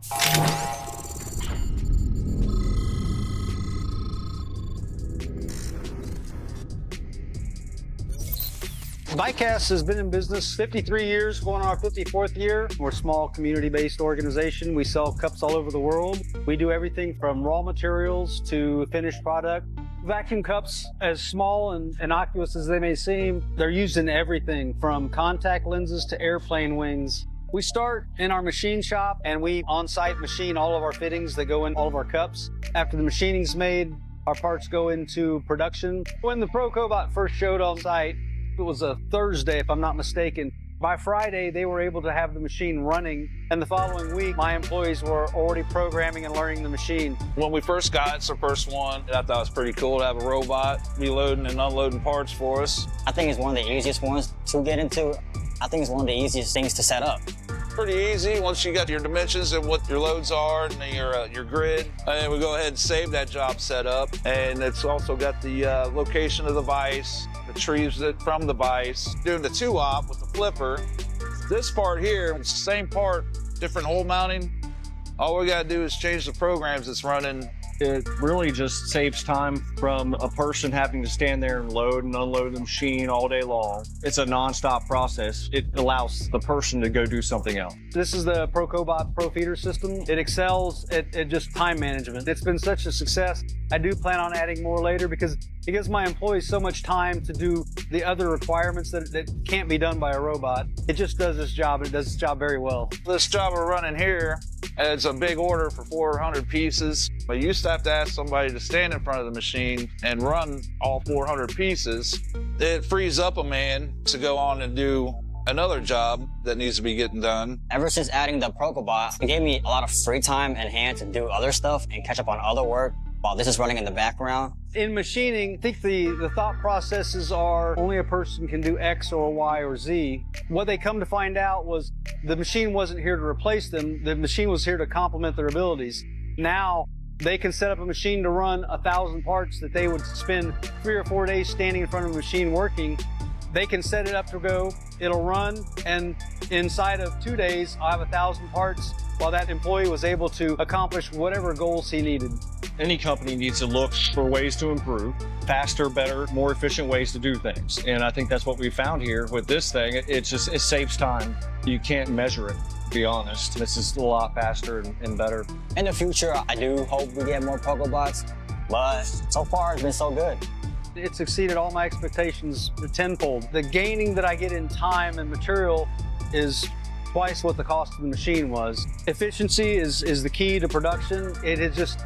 Vi-Cas has been in business 53 years, going on our 54th year. We're a small community-based organization. We sell cups all over the world. We do everything from raw materials to finished product. Vacuum cups, as small and innocuous as they may seem, they're used in everything from contact lenses to airplane wings. We start in our machine shop and we on-site machine all of our fittings that go in all of our cups. After the machining's made, our parts go into production. When the ProCobot first showed on site, it was a Thursday, if I'm not mistaken. By Friday, they were able to have the machine running, and the following week, my employees were already programming and learning the machine. When we first got it, it's the first one, I thought it was pretty cool to have a robot be loading and unloading parts for us. I think it's one of the easiest ones to get into. I think it's one of the easiest things to set up. Pretty easy once you got your dimensions and what your loads are and your grid. And we go ahead and save that job set up. And it's also got the location of the vise, retrieves it from the vise. Doing the 2-op with the flipper. This part here, it's the same part, different hole mounting. All we gotta do is change the programs it's running. It really just saves time from a person having to stand there and load and unload the machine all day long. It's a non-stop process. It allows the person to go do something else. This is the ProCobot Pro Feeder system. It excels at just time management. It's been such a success. I do plan on adding more later because it gives my employees so much time to do the other requirements that can't be done by a robot. It just does its job, and it does its job very well. This job we're running here, it's a big order for 400 pieces. I used to have to ask somebody to stand in front of the machine and run all 400 pieces. It frees up a man to go on and do another job that needs to be getting done. Ever since adding the ProCobot, it gave me a lot of free time in hand to do other stuff and catch up on other work while this is running in the background. In machining, I think the thought processes are only a person can do X or Y or Z. What they come to find out was the machine wasn't here to replace them. The machine was here to complement their abilities. Now, they can set up a machine to run 1,000 parts that they would spend 3 or 4 days standing in front of a machine working. They can set it up to go, it'll run, and inside of 2 days, I'll have 1,000 parts while that employee was able to accomplish whatever goals he needed. Any company needs to look for ways to improve, faster, better, more efficient ways to do things. And I think that's what we found here with this thing. It saves time. You can't measure it, to be honest. This is a lot faster and better. In the future, I do hope we get more ProCobots, but so far it's been so good. It's exceeded all my expectations tenfold. The gaining that I get in time and material is twice what the cost of the machine was. Efficiency is the key to production. It has just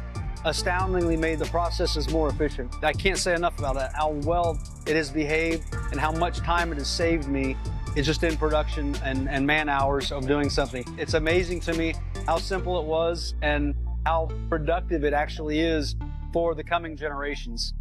astoundingly made the processes more efficient. I can't say enough about that, how well it has behaved and how much time it has saved me. It's just in production and man hours of doing something. It's amazing to me how simple it was and how productive it actually is for the coming generations.